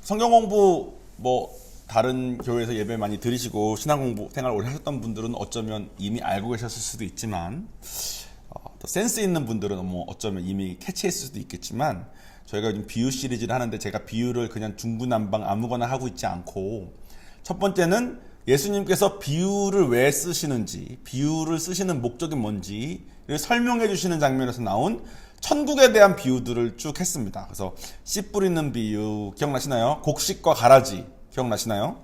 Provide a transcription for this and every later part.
성경 공부 다른 교회에서 예배 많이 들으시고 신앙 공부 생활 오래 하셨던 분들은 어쩌면 이미 알고 계셨을 수도 있지만 더 센스 있는 분들은 어쩌면 이미 캐치했을 수도 있겠지만 저희가 요즘 비유 시리즈를 하는데 제가 비유를 그냥 중구난방 아무거나 하고 있지 않고 첫 번째는 예수님께서 비유를 왜 쓰시는지 비유를 쓰시는 목적이 뭔지를 설명해 주시는 장면에서 나온 천국에 대한 비유들을 쭉 했습니다. 그래서 씨 뿌리는 비유 기억나시나요? 곡식과 가라지 기억나시나요?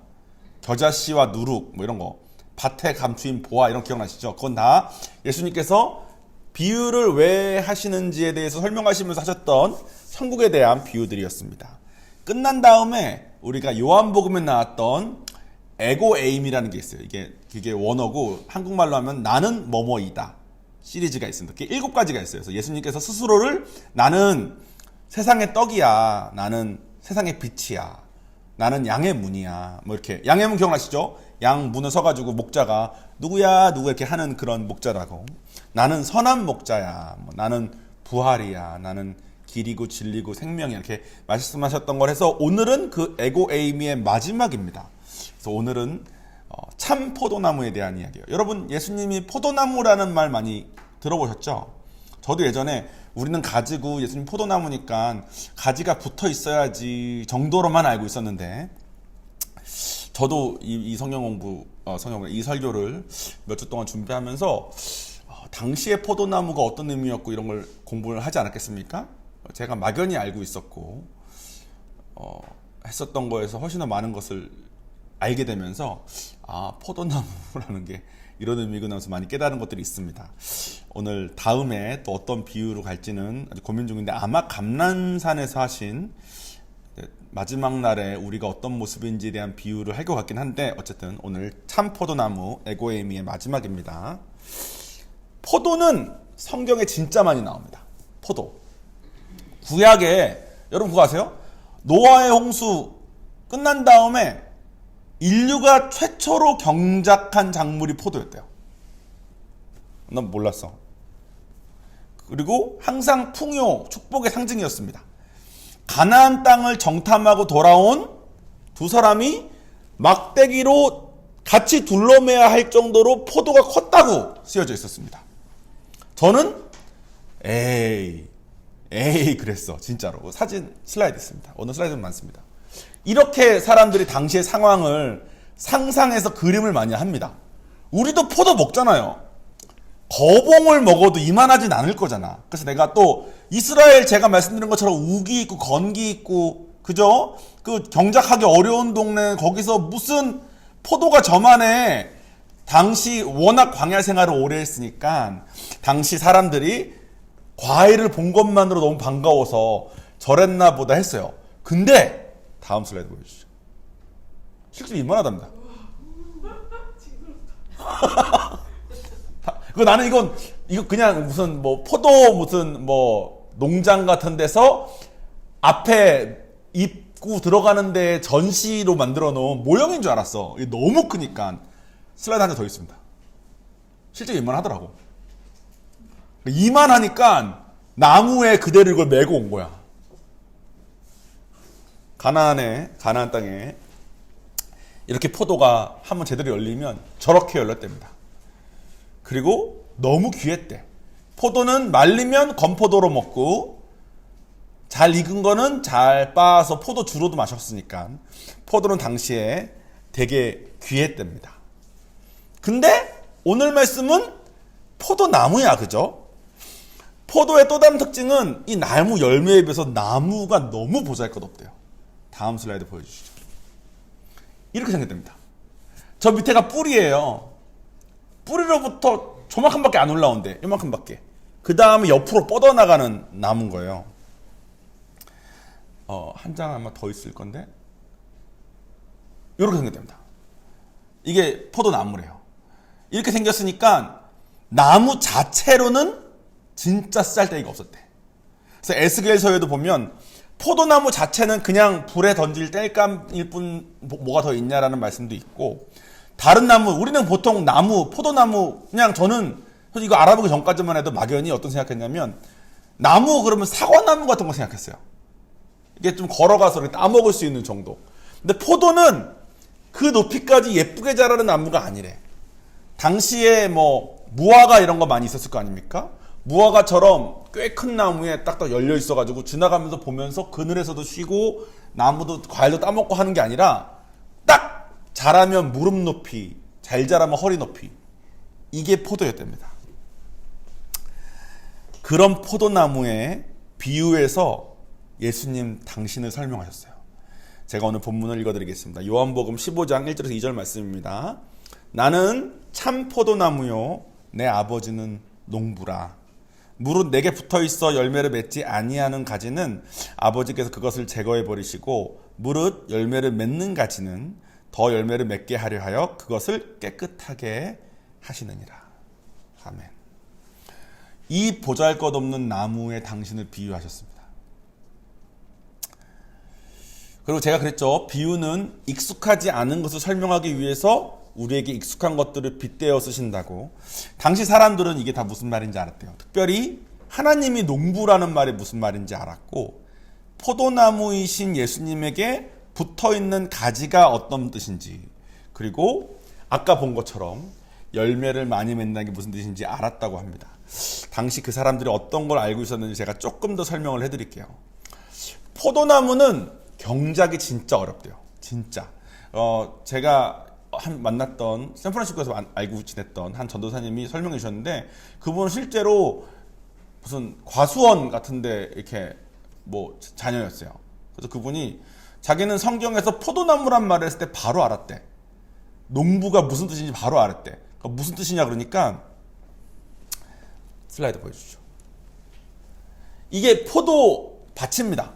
겨자씨와 누룩 이런 거 밭에 감추인 보아 이런 거 기억나시죠? 그건 다 예수님께서 비유를 왜 하시는지에 대해서 설명하시면서 하셨던 천국에 대한 비유들이었습니다. 끝난 다음에 우리가 요한복음에 나왔던 에고에임이라는 게 있어요. 그게 원어고 한국말로 하면 나는 뭐뭐이다 시리즈가 있습니다. 그게 7가지가 있어요. 그래서 예수님께서 스스로를 나는 세상의 떡이야, 나는 세상의 빛이야, 나는 양의 문이야, 이렇게. 양의 문 기억나시죠? 양 문에 서가지고 목자가 누구야 누구 이렇게 하는 그런 목자라고. 나는 선한 목자야, 나는 부활이야, 나는 길이고 진리고 생명이야, 이렇게 말씀하셨던 걸 해서 오늘은 그 에고에이미의 마지막입니다. 그래서 오늘은 참 포도나무에 대한 이야기예요. 여러분, 예수님이 포도나무라는 말 많이 들어보셨죠? 저도 예전에 우리는 가지고 예수님 포도나무니까 가지가 붙어 있어야지 정도로만 알고 있었는데, 저도 이 성경 공부, 이 설교를 몇 주 동안 준비하면서 당시의 포도나무가 어떤 의미였고 이런 걸 공부를 하지 않았겠습니까? 제가 막연히 알고 있었고 했었던 거에서 훨씬 더 많은 것을 알게 되면서 포도나무라는 게 이런 의미구나 하면서 많이 깨달은 것들이 있습니다. 오늘 다음에 또 어떤 비유로 갈지는 아주 고민 중인데 아마 감난산에서 하신 마지막 날에 우리가 어떤 모습인지에 대한 비유를 할 것 같긴 한데 어쨌든 오늘 참 포도나무 에고에이미의 마지막입니다. 포도는 성경에 진짜 많이 나옵니다. 포도. 구약에 여러분 그거 아세요? 노아의 홍수 끝난 다음에 인류가 최초로 경작한 작물이 포도였대요. 난 몰랐어. 그리고 항상 풍요, 축복의 상징이었습니다. 가나안 땅을 정탐하고 돌아온 두 사람이 막대기로 같이 둘러매야 할 정도로 포도가 컸다고 쓰여져 있었습니다. 저는 에이 그랬어. 진짜로. 사진 슬라이드 있습니다. 오늘 슬라이드는 많습니다. 이렇게 사람들이 당시의 상황을 상상해서 그림을 많이 합니다. 우리도 포도 먹잖아요. 거봉을 먹어도 이만하진 않을 거잖아. 그래서 내가 또 이스라엘 제가 말씀드린 것처럼 우기 있고 건기 있고 그죠? 그 경작하기 어려운 동네 거기서 무슨 포도가 저만해. 당시 워낙 광야 생활을 오래 했으니까 당시 사람들이 과일을 본 것만으로 너무 반가워서 저랬나 보다 했어요. 근데 다음 슬라이드 보여주시죠. 실제로 이만하답니다. 나는 이거 그냥 무슨 포도 무슨 농장 같은 데서 앞에 입구 들어가는데 전시로 만들어 놓은 모형인 줄 알았어. 이게 너무 크니까. 슬라이드 한 장 더 있습니다. 실제로 이만하더라고. 이만하니까 나무에 그대로 이걸 메고 온 거야. 가나안 땅에 이렇게 포도가 한번 제대로 열리면 저렇게 열렸답니다. 그리고 너무 귀했대. 포도는 말리면 건포도로 먹고 잘 익은 거는 잘 빻아서 포도 주로도 마셨으니까 포도는 당시에 되게 귀했답니다. 근데 오늘 말씀은 포도나무야, 그죠? 포도의 또 다른 특징은 이 나무 열매에 비해서 나무가 너무 보잘것없대요. 다음 슬라이드 보여주시죠. 이렇게 생겼답니다. 저 밑에가 뿌리예요. 뿌리로부터 저만큼밖에 안 올라온대. 요만큼밖에. 그 다음에 옆으로 뻗어나가는 나무인 거예요. 한 장 아마 더 있을 건데 이렇게 생겼답니다. 이게 포도나무래요. 이렇게 생겼으니까 나무 자체로는 진짜 쓸데기가 없었대. 그래서 에스겔서에도 보면 포도나무 자체는 그냥 불에 던질 땔감일 뿐 뭐가 더 있냐라는 말씀도 있고, 다른 나무, 우리는 보통 나무, 포도나무, 그냥 저는 솔직히 이거 알아보기 전까지만 해도 막연히 어떤 생각했냐면 나무 그러면 사과나무 같은 거 생각했어요. 이게 좀 걸어가서 이렇게 따먹을 수 있는 정도. 근데 포도는 그 높이까지 예쁘게 자라는 나무가 아니래. 당시에 뭐 무화과 이런 거 많이 있었을 거 아닙니까? 무화과처럼 꽤 큰 나무에 딱딱 열려 있어가지고 지나가면서 보면서 그늘에서도 쉬고 나무도 과일도 따먹고 하는 게 아니라 딱 자라면 무릎 높이, 잘 자라면 허리 높이. 이게 포도였답니다. 그런 포도나무에 비유해서 예수님 당신을 설명하셨어요. 제가 오늘 본문을 읽어드리겠습니다. 요한복음 15장 1절에서 2절 말씀입니다. 나는 참 포도나무요 내 아버지는 농부라. 무릇 내게 붙어있어 열매를 맺지 아니하는 가지는 아버지께서 그것을 제거해 버리시고 무릇 열매를 맺는 가지는 더 열매를 맺게 하려 하여 그것을 깨끗하게 하시느니라. 아멘. 이 보잘것없는 나무에 당신을 비유하셨습니다. 그리고 제가 그랬죠. 비유는 익숙하지 않은 것을 설명하기 위해서 우리에게 익숙한 것들을 빗대어 쓰신다고. 당시 사람들은 이게 다 무슨 말인지 알았대요. 특별히 하나님이 농부라는 말이 무슨 말인지 알았고, 포도나무이신 예수님에게 붙어있는 가지가 어떤 뜻인지, 그리고 아까 본 것처럼 열매를 많이 맺는다는 게 무슨 뜻인지 알았다고 합니다. 당시 그 사람들이 어떤 걸 알고 있었는지 제가 조금 더 설명을 해드릴게요. 포도나무는 경작이 진짜 어렵대요. 진짜. 제가 만났던 샌프란시스코에서 알고 지냈던 한 전도사님이 설명해 주셨는데, 그분은 실제로 무슨 과수원 같은데 이렇게 뭐 자녀였어요. 그래서 그분이 자기는 성경에서 포도나무란 말을 했을 때 바로 알았대. 농부가 무슨 뜻인지 바로 알았대. 그러니까 무슨 뜻이냐 그러니까 슬라이드 보여주죠. 이게 포도 밭입니다.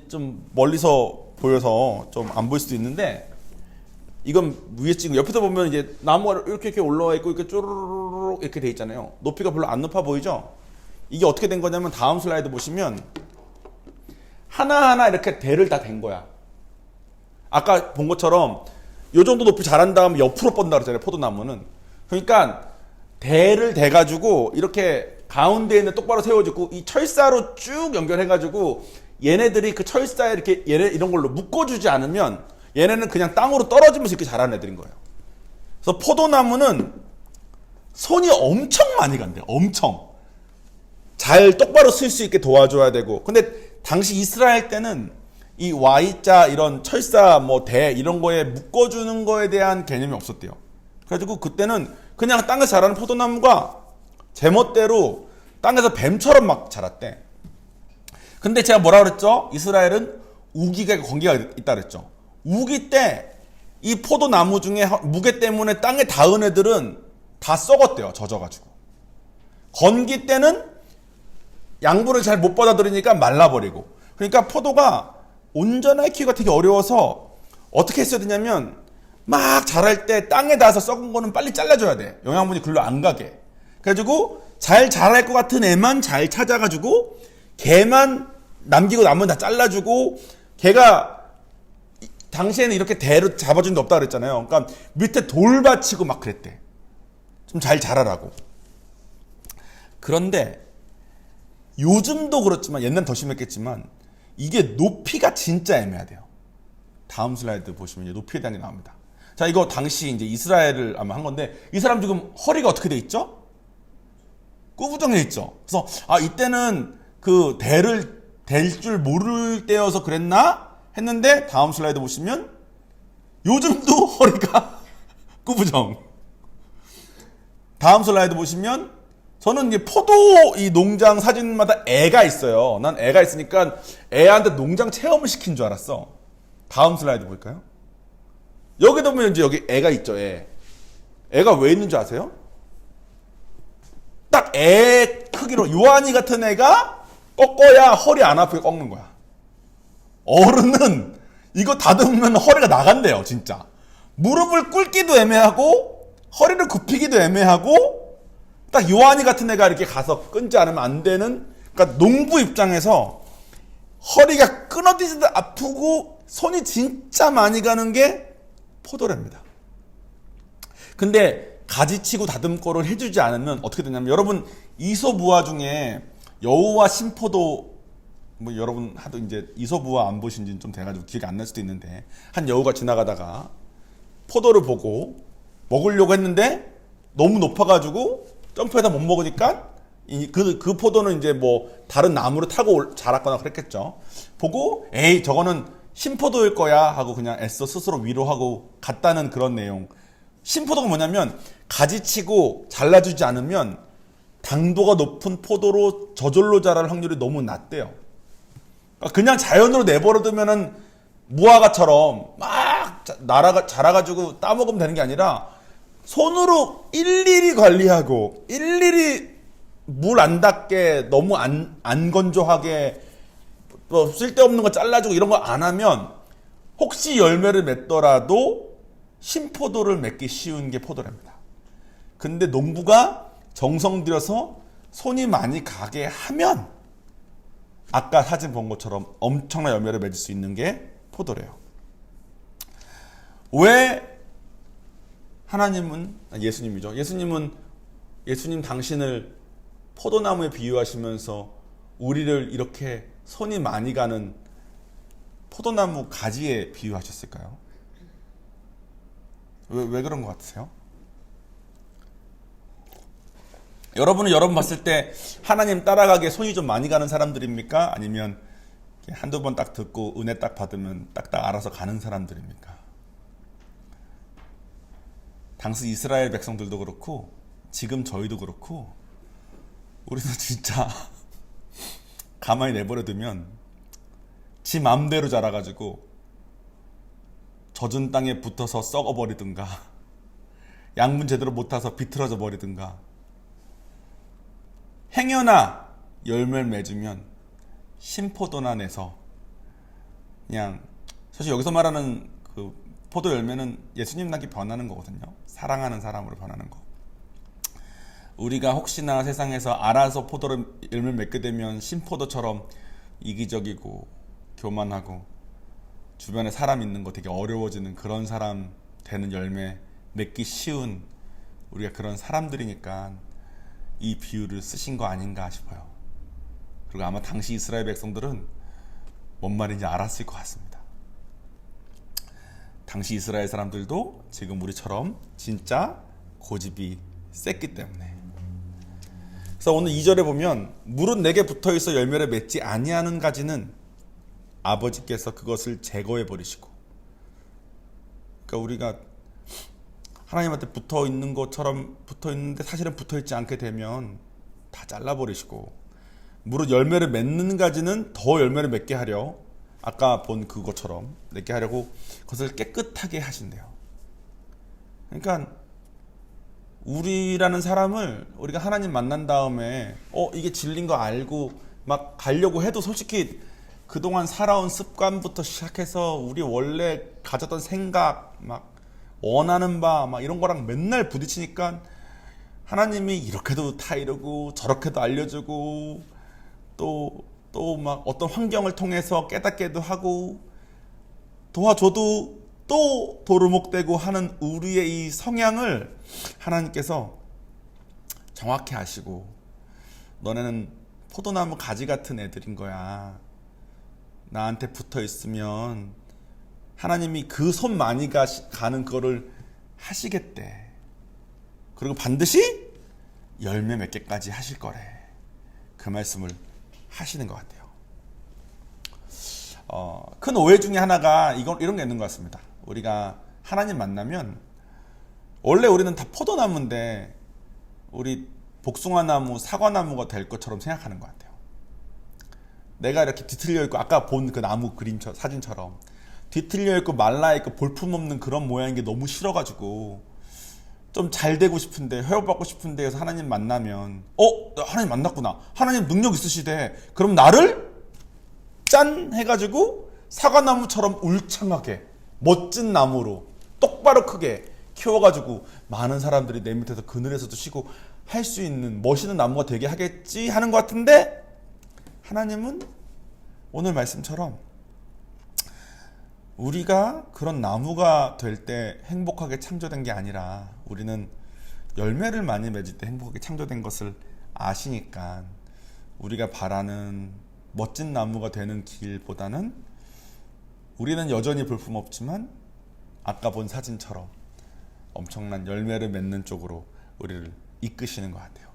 좀 멀리서 보여서 좀 안 보일 수도 있는데, 이건 위에 찍은, 옆에서 보면 이제 나무가 이렇게 올라와 있고 이렇게 쪼르르륵 이렇게 돼 있잖아요. 높이가 별로 안 높아 보이죠? 이게 어떻게 된 거냐면 다음 슬라이드 보시면 하나하나 이렇게 대를 다 댄 거야. 아까 본 것처럼 요 정도 높이 자란 다음에 옆으로 뻗는다 그랬잖아요, 포도나무는. 그러니까 대를 대가지고 이렇게 가운데 있는 똑바로 세워지고 이 철사로 쭉 연결해가지고 얘네들이 그 철사에 이렇게 얘네 이런 걸로 묶어주지 않으면 얘네는 그냥 땅으로 떨어지면서 이렇게 자라는 애들인 거예요. 그래서 포도나무는 손이 엄청 많이 간대요. 엄청. 잘 똑바로 쓸 수 있게 도와줘야 되고. 근데 당시 이스라엘 때는 이 Y자 이런 철사 뭐 대 이런 거에 묶어주는 거에 대한 개념이 없었대요. 그래가지고 그때는 그냥 땅에서 자라는 포도나무가 제멋대로 땅에서 뱀처럼 막 자랐대. 근데 제가 뭐라 그랬죠? 이스라엘은 우기가 건기가 있다 그랬죠. 우기 때 이 포도나무 중에 무게 때문에 땅에 닿은 애들은 다 썩었대요. 젖어가지고. 건기 때는 양분을 잘 못 받아들이니까 말라버리고. 그러니까 포도가 온전하게 키우기가 되게 어려워서 어떻게 했어야 되냐면 막 자랄 때 땅에 닿아서 썩은 거는 빨리 잘라줘야 돼. 영양분이 글로 안 가게. 그래가지고 잘 자랄 것 같은 애만 잘 찾아가지고 걔만 남기고 나머지는 다 잘라주고, 걔가 당시에는 이렇게 대로 잡아준 데 없다 그랬잖아요. 그러니까 밑에 돌 받치고 막 그랬대. 좀 잘 자라라고. 그런데 요즘도 그렇지만 옛날엔 더 심했겠지만 이게 높이가 진짜 애매하대요. 다음 슬라이드 보시면 이제 높이에 대한 게 나옵니다. 자, 이거 당시 이제 이스라엘을 아마 한 건데, 이 사람 지금 허리가 어떻게 돼 있죠? 꾸부정해 있죠. 그래서 이때는 그 대를 댈 줄 모를 때여서 그랬나 했는데, 다음 슬라이드 보시면 요즘도 허리가 꾸부정. 다음 슬라이드 보시면 저는 이제 포도 이 농장 사진마다 애가 있어요. 난 애가 있으니까 애한테 농장 체험을 시킨 줄 알았어. 다음 슬라이드 볼까요? 여기도 보면 이제 여기 애가 있죠. 애가 왜 있는 줄 아세요? 딱 애 크기로 요한이 같은 애가 꺾어야 허리 안 아프게 꺾는 거야. 어른은 이거 다듬으면 허리가 나간대요. 진짜. 무릎을 꿇기도 애매하고 허리를 굽히기도 애매하고, 딱 요한이 같은 애가 이렇게 가서 끊지 않으면 안 되는. 그러니까 농부 입장에서 허리가 끊어지듯 아프고 손이 진짜 많이 가는 게 포도랍니다. 근데 가지치고 다듬고를 해주지 않으면 어떻게 되냐면, 여러분 이소무화 중에 여우와 신포도 뭐 여러분 하도 이제 이솝우화 안 보신 지는 좀 돼가지고 기억이 안 날 수도 있는데, 한 여우가 지나가다가 포도를 보고 먹으려고 했는데 너무 높아가지고 점프해서 못 먹으니까 그 포도는 이제 뭐 다른 나무를 타고 자랐거나 그랬겠죠. 보고 에이 저거는 신포도일 거야 하고 그냥 애써 스스로 위로하고 갔다는 그런 내용. 신포도가 뭐냐면 가지치고 잘라주지 않으면 당도가 높은 포도로 저절로 자랄 확률이 너무 낮대요. 그러니까 그냥 자연으로 내버려두면은 무화과처럼 막 자라가지고 따먹으면 되는 게 아니라 손으로 일일이 관리하고 일일이 물 안 닿게 너무 안 건조하게 뭐 쓸데없는 거 잘라주고 이런 거 안 하면 혹시 열매를 맺더라도 신포도를 맺기 쉬운 게 포도랍니다. 근데 농부가 정성 들여서 손이 많이 가게 하면 아까 사진 본 것처럼 엄청난 열매를 맺을 수 있는 게 포도래요. 왜 하나님은 예수님이죠. 예수님 당신을 포도나무에 비유하시면서 우리를 이렇게 손이 많이 가는 포도나무 가지에 비유하셨을까요? 왜 그런 것 같으세요? 여러분은 여러분 봤을 때 하나님 따라가기에 손이 좀 많이 가는 사람들입니까? 아니면 한두 번 딱 듣고 은혜 딱 받으면 딱딱 알아서 가는 사람들입니까? 당시 이스라엘 백성들도 그렇고 지금 저희도 그렇고 우리도 진짜 가만히 내버려두면 지 맘대로 자라가지고 젖은 땅에 붙어서 썩어버리든가 양분 제대로 못 타서 비틀어져 버리든가 행여나 열매를 맺으면 신포도나 내서 그냥 사실 여기서 말하는 그 포도 열매는 예수님 나기 변하는 거거든요. 사랑하는 사람으로 변하는 거. 우리가 혹시나 세상에서 알아서 포도를 열매를 맺게 되면 신포도처럼 이기적이고 교만하고 주변에 사람 있는 거 되게 어려워지는 그런 사람 되는 열매 맺기 쉬운 우리가 그런 사람들이니까 이 비유를 쓰신 거 아닌가 싶어요. 그리고 아마 당시 이스라엘 백성들은 뭔 말인지 알았을 것 같습니다. 당시 이스라엘 사람들도 지금 우리처럼 진짜 고집이 셌기 때문에. 그래서 오늘 2절에 보면 물은 내게 붙어있어 열매를 맺지 아니하는 가지는 아버지께서 그것을 제거해 버리시고, 그러니까 우리가 하나님한테 붙어있는 것처럼 붙어있는데 사실은 붙어있지 않게 되면 다 잘라버리시고, 무릇 열매를 맺는 가지는 더 열매를 맺게 하려 아까 본 그것처럼 맺게 하려고 그것을 깨끗하게 하신대요. 그러니까 우리라는 사람을 우리가 하나님 만난 다음에 이게 진리인 거 알고 막 가려고 해도 솔직히 그동안 살아온 습관부터 시작해서 우리 원래 가졌던 생각 막 원하는 바 막 이런 거랑 맨날 부딪히니까 하나님이 이렇게도 다 이러고 저렇게도 알려주고 또 막 어떤 환경을 통해서 깨닫게도 하고 도와줘도 또 도루묵대고 하는 우리의 이 성향을 하나님께서 정확히 아시고 너네는 포도나무 가지 같은 애들인 거야. 나한테 붙어 있으면 하나님이 그 손 많이 가는 거를 하시겠대. 그리고 반드시 열매 몇 개까지 하실 거래. 그 말씀을 하시는 것 같아요. 큰 오해 중에 하나가 이런 게 있는 것 같습니다. 우리가 하나님 만나면 원래 우리는 다 포도나무인데 우리 복숭아나무, 사과나무가 될 것처럼 생각하는 것 같아요. 내가 이렇게 뒤틀려 있고 아까 본 그 나무 그림 사진처럼 뒤틀려 있고 말라 있고 볼품없는 그런 모양인 게 너무 싫어가지고 좀 잘 되고 싶은데 회복받고 싶은데 해서 하나님 만나면 나 하나님 만났구나. 하나님 능력 있으시대. 그럼 나를 짠 해가지고 사과나무처럼 울창하게 멋진 나무로 똑바로 크게 키워가지고 많은 사람들이 내 밑에서 그늘에서도 쉬고 할 수 있는 멋있는 나무가 되게 하겠지 하는 것 같은데 하나님은 오늘 말씀처럼 우리가 그런 나무가 될 때 행복하게 창조된 게 아니라 우리는 열매를 많이 맺을 때 행복하게 창조된 것을 아시니까 우리가 바라는 멋진 나무가 되는 길보다는 우리는 여전히 볼품없지만 아까 본 사진처럼 엄청난 열매를 맺는 쪽으로 우리를 이끄시는 것 같아요.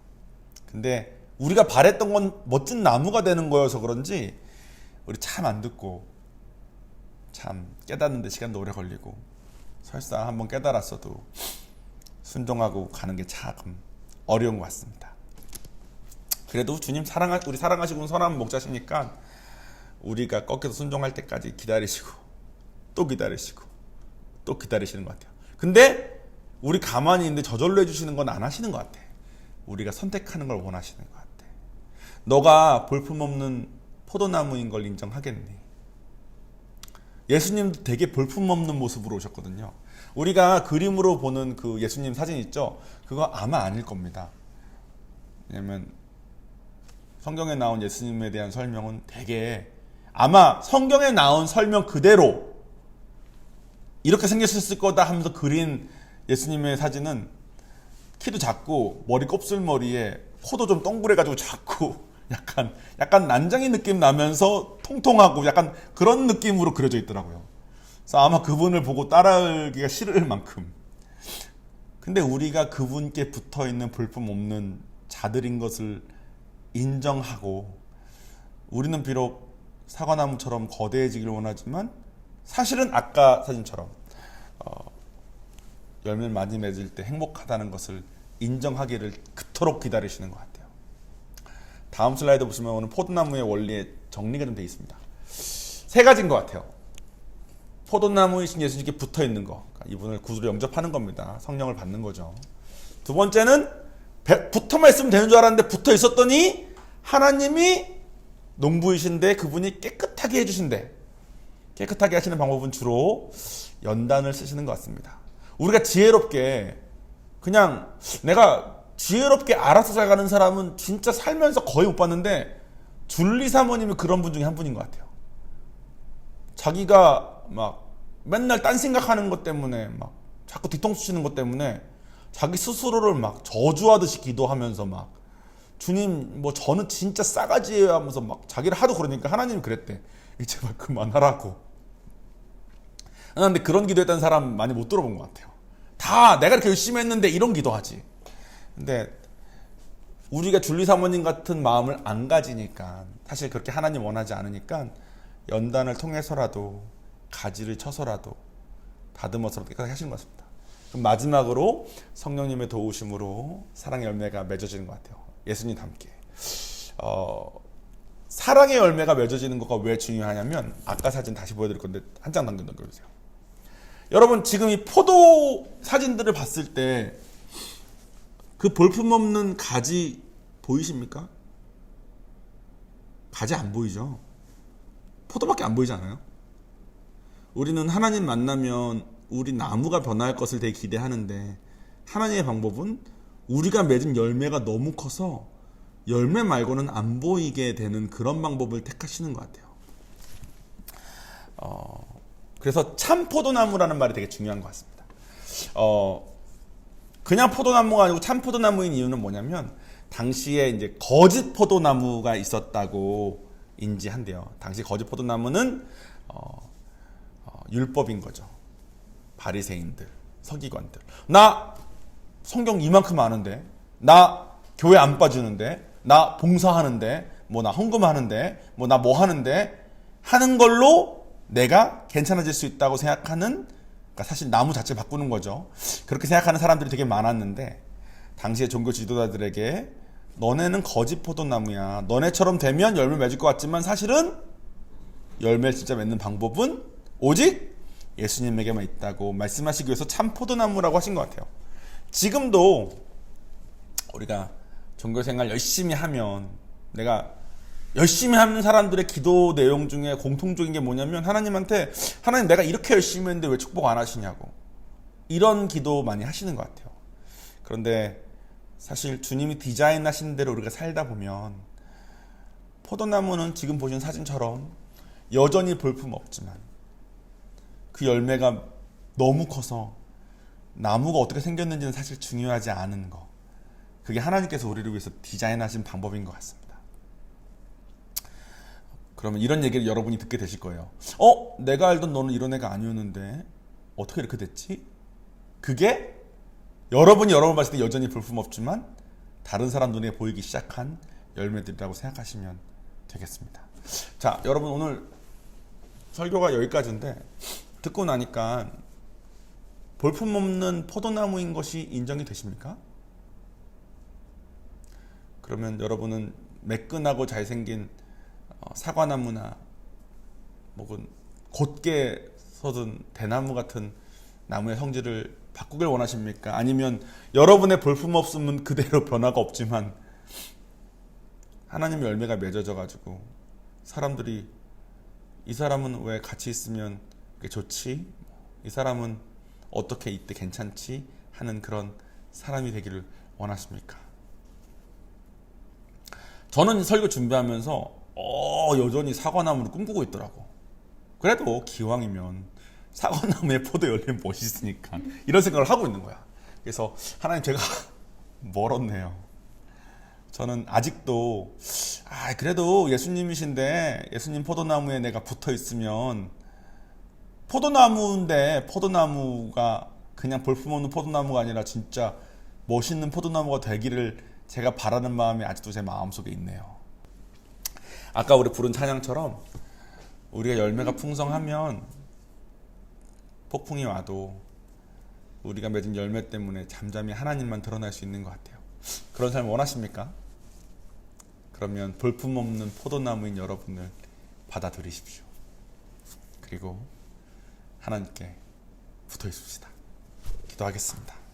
근데 우리가 바랬던 건 멋진 나무가 되는 거여서 그런지 우리 참 안 듣고 참 깨닫는데 시간도 오래 걸리고 설사 한번 깨달았어도 순종하고 가는 게 참 어려운 것 같습니다. 그래도 주님 우리 사랑하시고 선한 목자시니까 우리가 꺾여서 순종할 때까지 기다리시고 또 기다리시고 또 기다리시는 것 같아요. 근데 우리 가만히 있는데 저절로 해주시는 건 안 하시는 것 같아. 우리가 선택하는 걸 원하시는 것 같아. 너가 볼품없는 포도나무인 걸 인정하겠니? 예수님도 되게 볼품없는 모습으로 오셨거든요. 우리가 그림으로 보는 그 예수님 사진 있죠? 그거 아마 아닐 겁니다. 왜냐면 성경에 나온 예수님에 대한 설명은 되게 아마 성경에 나온 설명 그대로 이렇게 생겼을 거다 하면서 그린 예수님의 사진은 키도 작고 머리 곱슬머리에 코도 좀 동그래가지고 작고 약간 난장이 느낌 나면서 통통하고 약간 그런 느낌으로 그려져 있더라고요. 그래서 아마 그분을 보고 따라하기가 싫을 만큼. 근데 우리가 그분께 붙어있는 볼품없는 자들인 것을 인정하고 우리는 비록 사과나무처럼 거대해지길 원하지만 사실은 아까 사진처럼 열매를 많이 맺을 때 행복하다는 것을 인정하기를 그토록 기다리시는 것 같아요. 다음 슬라이드 보시면 오늘 포도나무의 원리에 정리가 좀 되어 있습니다. 세 가지인 것 같아요. 포도나무이신 예수님께 붙어있는 거, 그러니까 이분을 구주로 영접하는 겁니다. 성령을 받는 거죠. 두 번째는 붙어만 있으면 되는 줄 알았는데 붙어 있었더니 하나님이 농부이신데 그분이 깨끗하게 해주신대. 깨끗하게 하시는 방법은 주로 연단을 쓰시는 것 같습니다. 우리가 지혜롭게 그냥 내가 지혜롭게 알아서 살가는 사람은 진짜 살면서 거의 못 봤는데 줄리 사모님이 그런 분 중에 한 분인 것 같아요. 자기가 막 맨날 딴 생각하는 것 때문에 막 자꾸 뒤통수 치는 것 때문에 자기 스스로를 막 저주하듯이 기도하면서 막 주님 뭐 저는 진짜 싸가지예요 하면서 막 자기를 하도 그러니까 하나님이 그랬대. 제발 그만하라고. 근데 그런 기도했던 사람 많이 못 들어본 것 같아요. 다 내가 이렇게 열심히 했는데 이런 기도하지. 근데 우리가 줄리 사모님 같은 마음을 안 가지니까 사실 그렇게 하나님 원하지 않으니까 연단을 통해서라도 가지를 쳐서라도 다듬어서라도 깨끗하게 하시는 것 같습니다. 그럼 마지막으로 성령님의 도우심으로 사랑의 열매가 맺어지는 것 같아요. 예수님 함께 사랑의 열매가 맺어지는 것가 왜 중요하냐면 아까 사진 다시 보여드릴 건데 한 장 넘겨주세요. 여러분 지금 이 포도 사진들을 봤을 때 그 볼품없는 가지 보이십니까? 가지 안 보이죠? 포도밖에 안 보이지 않아요? 우리는 하나님 만나면 우리 나무가 변화할 것을 되게 기대하는데 하나님의 방법은 우리가 맺은 열매가 너무 커서 열매 말고는 안 보이게 되는 그런 방법을 택하시는 것 같아요. 그래서 참 포도나무라는 말이 되게 중요한 것 같습니다. 그냥 포도나무가 아니고 참 포도나무인 이유는 뭐냐면 당시에 이제 거짓 포도나무가 있었다고 인지한대요. 당시 거짓 포도나무는 율법인 거죠. 바리새인들, 서기관들. 나 성경 이만큼 아는데, 나 교회 안 빠지는데, 나 봉사하는데, 뭐 나 헌금하는데, 뭐 나 뭐 하는데 하는 걸로 내가 괜찮아질 수 있다고 생각하는, 그러니까 사실 나무 자체 바꾸는 거죠. 그렇게 생각하는 사람들이 되게 많았는데 당시의 종교 지도자들에게 너네는 거짓 포도나무야. 너네처럼 되면 열매 맺을 것 같지만 사실은 열매를 진짜 맺는 방법은 오직 예수님에게만 있다고 말씀하시기 위해서 참 포도나무라고 하신 것 같아요. 지금도 우리가 종교생활 열심히 하면 내가 열심히 하는 사람들의 기도 내용 중에 공통적인 게 뭐냐면 하나님한테 하나님 내가 이렇게 열심히 했는데 왜 축복 안 하시냐고 이런 기도 많이 하시는 것 같아요. 그런데 사실 주님이 디자인하신 대로 우리가 살다 보면 포도나무는 지금 보신 사진처럼 여전히 볼품 없지만 그 열매가 너무 커서 나무가 어떻게 생겼는지는 사실 중요하지 않은 거. 그게 하나님께서 우리를 위해서 디자인하신 방법인 것 같습니다. 그러면 이런 얘기를 여러분이 듣게 되실 거예요. 내가 알던 너는 이런 애가 아니었는데 어떻게 이렇게 됐지? 그게 여러분이 여러 번 봤을 때 여전히 볼품없지만 다른 사람 눈에 보이기 시작한 열매들이라고 생각하시면 되겠습니다. 자, 여러분 오늘 설교가 여기까지인데 듣고 나니까 볼품없는 포도나무인 것이 인정이 되십니까? 그러면 여러분은 매끈하고 잘생긴 사과나무나 혹은 곧게 서든 대나무 같은 나무의 성질을 바꾸길 원하십니까? 아니면 여러분의 볼품없음은 그대로 변화가 없지만 하나님의 열매가 맺어져 가지고 사람들이 이 사람은 왜 같이 있으면 좋지? 이 사람은 어떻게 이때 괜찮지? 하는 그런 사람이 되기를 원하십니까? 저는 설교 준비하면서 여전히 사과나무를 꿈꾸고 있더라고. 그래도 기왕이면 사과나무에 포도 열리면 멋있으니까 이런 생각을 하고 있는 거야. 그래서 하나님 제가 멀었네요. 저는 아직도 그래도 예수님이신데 예수님 포도나무에 내가 붙어 있으면 포도나무인데 포도나무가 그냥 볼품없는 포도나무가 아니라 진짜 멋있는 포도나무가 되기를 제가 바라는 마음이 아직도 제 마음속에 있네요. 아까 우리 부른 찬양처럼 우리가 열매가 풍성하면 폭풍이 와도 우리가 맺은 열매 때문에 잠잠히 하나님만 드러날 수 있는 것 같아요. 그런 삶을 원하십니까? 그러면 볼품없는 포도나무인 여러분을 받아들이십시오. 그리고 하나님께 붙어 있읍시다. 기도하겠습니다.